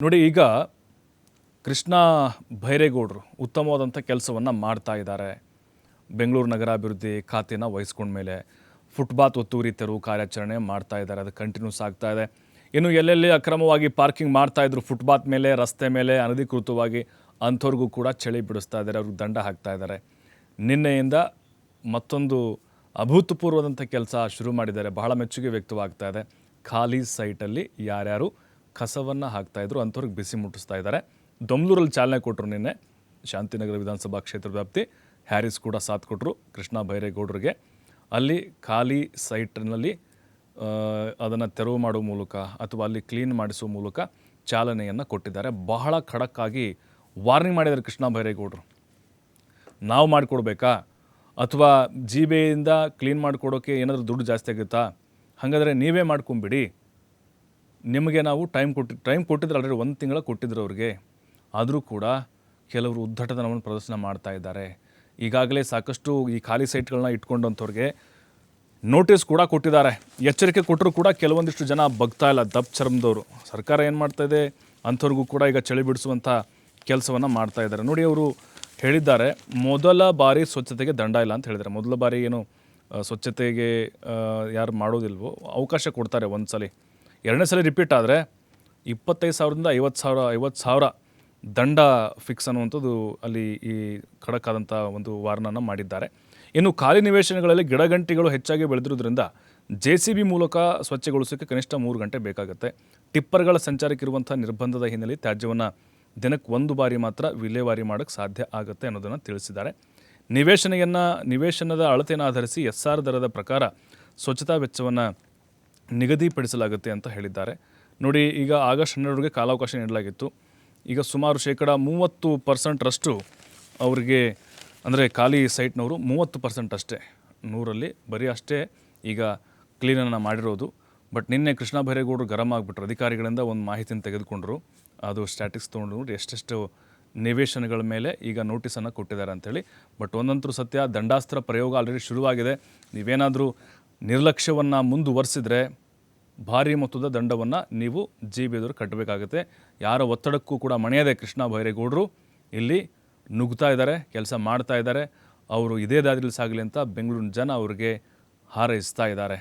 ನೋಡಿ, ಈಗ ಕೃಷ್ಣ ಬೈರೇಗೌಡರು ಉತ್ತಮವಾದಂಥ ಕೆಲಸವನ್ನು ಮಾಡ್ತಾ ಇದ್ದಾರೆ. ಬೆಂಗಳೂರು ನಗರಾಭಿವೃದ್ಧಿ ಖಾತೆನ ವಹಿಸ್ಕೊಂಡ ಮೇಲೆ ಫುಟ್ಪಾತ್ ಒತ್ತುವರಿ ತೆರವು ಕಾರ್ಯಾಚರಣೆ ಮಾಡ್ತಾ ಇದ್ದಾರೆ. ಅದು ಕಂಟಿನ್ಯೂಸ್ ಆಗ್ತಾ ಇದೆ. ಇನ್ನು ಎಲ್ಲೆಲ್ಲಿ ಅಕ್ರಮವಾಗಿ ಪಾರ್ಕಿಂಗ್ ಮಾಡ್ತಾಯಿದ್ರು ಫುಟ್ಪಾತ್ ಮೇಲೆ, ರಸ್ತೆ ಮೇಲೆ ಅನಧಿಕೃತವಾಗಿ, ಅಂಥವ್ರಿಗೂ ಕೂಡ ಚಳಿ ಬಿಡಿಸ್ತಾ ಇದ್ದಾರೆ, ಅವ್ರಿಗೆ ದಂಡ ಹಾಕ್ತಾ ಇದ್ದಾರೆ. ನಿನ್ನೆಯಿಂದ ಮತ್ತೊಂದು ಅಭೂತಪೂರ್ವದಂಥ ಕೆಲಸ ಶುರು ಮಾಡಿದ್ದಾರೆ. ಬಹಳ ಮೆಚ್ಚುಗೆ ವ್ಯಕ್ತವಾಗ್ತಾ ಇದೆ. ಖಾಲಿ ಸೈಟಲ್ಲಿ ಯಾರ್ಯಾರು ಕಸವನ್ನು ಹಾಕ್ತಾಯಿದ್ರು ಅಂಥವ್ರಿಗೆ ಬಿಸಿ ಮುಟ್ಟಿಸ್ತಾ ಇದ್ದಾರೆ. ದೊಮ್ಲೂರಲ್ಲಿ ಚಾಲನೆ ಕೊಟ್ಟರು. ನಿನ್ನೆ ಶಾಂತಿನಗರ ವಿಧಾನಸಭಾ ಕ್ಷೇತ್ರ ವ್ಯಾಪ್ತಿ ಹ್ಯಾರಿಸ್ ಕೂಡ ಸಾಥ್ ಕೊಟ್ಟರು ಕೃಷ್ಣ ಬೈರೇಗೌಡರಿಗೆ. ಅಲ್ಲಿ ಖಾಲಿ ಸೈಟ್ನಲ್ಲಿ ಅದನ್ನು ತೆರವು ಮಾಡುವ ಮೂಲಕ ಅಥವಾ ಅಲ್ಲಿ ಕ್ಲೀನ್ ಮಾಡಿಸುವ ಮೂಲಕ ಚಾಲನೆಯನ್ನು ಕೊಟ್ಟಿದ್ದಾರೆ. ಬಹಳ ಖಡಕ್ಕಾಗಿ ವಾರ್ನಿಂಗ್ ಮಾಡಿದ್ದಾರೆ ಕೃಷ್ಣ ಬೈರೇಗೌಡರು. ನಾವು ಮಾಡಿಕೊಡ್ಬೇಕಾ ಅಥವಾ ಜಿಬಿಯಿಂದ ಕ್ಲೀನ್ ಮಾಡಿಕೊಡೋಕ್ಕೆ ಏನಾದರೂ ದುಡ್ಡು ಜಾಸ್ತಿ ಆಗುತ್ತಾ? ಹಾಗಾದರೆ ನೀವೇ ಮಾಡ್ಕೊಂಬಿಡಿ. ನಿಮಗೆ ನಾವು ಟೈಮ್ ಕೊಟ್ಟಿದ್ರೆ ಆಲ್ರೆಡಿ 1 ತಿಂಗಳ ಕೊಟ್ಟಿದ್ರು ಅವ್ರಿಗೆ. ಆದರೂ ಕೂಡ ಕೆಲವರು ಉದ್ದಟತನವನ್ನು ಪ್ರದರ್ಶನ ಮಾಡ್ತಾ ಇದ್ದಾರೆ. ಈಗಾಗಲೇ ಸಾಕಷ್ಟು ಈ ಖಾಲಿ ಸೈಟ್ಗಳನ್ನ ಇಟ್ಕೊಂಡಂಥವ್ರಿಗೆ ನೋಟಿಸ್ ಕೂಡ ಕೊಟ್ಟಿದ್ದಾರೆ. ಎಚ್ಚರಿಕೆ ಕೊಟ್ಟರು ಕೂಡ ಕೆಲವೊಂದಿಷ್ಟು ಜನ ಬಗ್ತಾ ಇಲ್ಲ. ದಪ್ಪ ಚರ್ಮದವರು ಸರ್ಕಾರ ಏನು ಮಾಡ್ತಾಯಿದೆ ಅಂಥವ್ರಿಗೂ ಕೂಡ ಈಗ ಚಳಿ ಬಿಡಿಸುವಂಥ ಕೆಲಸವನ್ನು ಮಾಡ್ತಾ ಇದ್ದಾರೆ. ನೋಡಿ, ಅವರು ಹೇಳಿದ್ದಾರೆ, ಮೊದಲ ಬಾರಿ ಸ್ವಚ್ಛತೆಗೆ ದಂಡ ಇಲ್ಲ ಅಂತ ಹೇಳಿದ್ದಾರೆ. ಮೊದಲ ಬಾರಿ ಏನು ಸ್ವಚ್ಛತೆಗೆ ಯಾರು ಮಾಡೋದಿಲ್ವೋ ಅವಕಾಶ ಕೊಡ್ತಾರೆ ಒಂದು ಸಲ. 2ನೇ ಸಲ ರಿಪೀಟ್ ಆದರೆ 25,000ದಿಂದ 50,000 ದಂಡ ಫಿಕ್ಸ್ ಅನ್ನುವಂಥದ್ದು ಅಲ್ಲಿ ಈ ಖಡಕ್ಕಾದಂಥ ಒಂದು ವಾರ್ನನ್ನು ಮಾಡಿದ್ದಾರೆ. ಇನ್ನು ಖಾಲಿ ನಿವೇಶನಗಳಲ್ಲಿ ಗಿಡಗಂಟಿಗಳು ಹೆಚ್ಚಾಗಿ ಬೆಳೆದಿರೋದ್ರಿಂದ JCB ಮೂಲಕ ಸ್ವಚ್ಛಗೊಳಿಸೋಕ್ಕೆ ಕನಿಷ್ಠ 3 ಗಂಟೆ ಬೇಕಾಗುತ್ತೆ. ಟಿಪ್ಪರ್ಗಳ ಸಂಚಾರಕ್ಕಿರುವಂಥ ನಿರ್ಬಂಧದ ಹಿನ್ನೆಲೆ ತ್ಯಾಜ್ಯವನ್ನು ದಿನಕ್ಕೆ 1 ಬಾರಿ ಮಾತ್ರ ವಿಲೇವಾರಿ ಮಾಡೋಕ್ಕೆ ಸಾಧ್ಯ ಆಗುತ್ತೆ ಅನ್ನೋದನ್ನು ತಿಳಿಸಿದ್ದಾರೆ. ನಿವೇಶನದ ಅಳತೆಯನ್ನು ಆಧರಿಸಿ SR ದರದ ಪ್ರಕಾರ ಸ್ವಚ್ಛತಾ ವೆಚ್ಚವನ್ನು ನಿಗದಿಪಡಿಸಲಾಗುತ್ತೆ ಅಂತ ಹೇಳಿದ್ದಾರೆ. ನೋಡಿ, ಈಗ ಆಗಸ್ಟ್ 12ಗೆ ಕಾಲಾವಕಾಶ ನೀಡಲಾಗಿತ್ತು. ಈಗ ಸುಮಾರು 30% ಅವರಿಗೆ, ಅಂದರೆ ಖಾಲಿ ಸೈಟ್ನವರು 30% ಅಷ್ಟೇ, 100ರಲ್ಲಿ ಬರೀ ಅಷ್ಟೇ ಈಗ ಕ್ಲೀನನ್ನು ಮಾಡಿರೋದು. ಬಟ್ ನಿನ್ನೆ ಕೃಷ್ಣ ಬೈರೇಗೌಡರು ಗರಂ ಆಗಿಬಿಟ್ರು. ಅಧಿಕಾರಿಗಳಿಂದ ಒಂದು ಮಾಹಿತಿಯನ್ನು ತೆಗೆದುಕೊಂಡ್ರು. ಅದು ಸ್ಟ್ಯಾಟಿಕ್ಸ್ ತೊಗೊಂಡು ಎಷ್ಟೆಷ್ಟು ನಿವೇಶನಗಳ ಮೇಲೆ ಈಗ ನೋಟಿಸನ್ನು ಕೊಟ್ಟಿದ್ದಾರೆ ಅಂಥೇಳಿ. ಬಟ್ ಒಂದಂತರೂ ಸತ್ಯ, ದಂಡಾಸ್ತ್ರ ಪ್ರಯೋಗ ಆಲ್ರೆಡಿ ಶುರುವಾಗಿದೆ. ನೀವೇನಾದರೂ ನಿರ್ಲಕ್ಷ್ಯವನ್ನು ಮುಂದುವರಿಸಿದರೆ ಭಾರಿ ಮೊತ್ತದ ದಂಡವನ್ನು ನೀವು JBಯವರು ಕಟ್ಟಬೇಕಾಗುತ್ತೆ. ಯಾರ ಒತ್ತಡಕ್ಕೂ ಕೂಡ ಮಣಿಯದೆ ಕೃಷ್ಣ ಬೈರೇಗೌಡರು ಇಲ್ಲಿ ನುಗ್ತಾ ಇದ್ದಾರೆ, ಕೆಲಸ ಮಾಡ್ತಾ ಇದ್ದಾರೆ. ಅವರು ಇದೇ ದಾರಿಯಲ್ಲಿ ಸಾಗಲಿ ಅಂತ ಬೆಂಗಳೂರಿನ ಜನ ಅವರಿಗೆ ಹಾರೈಸ್ತಾ ಇದ್ದಾರೆ.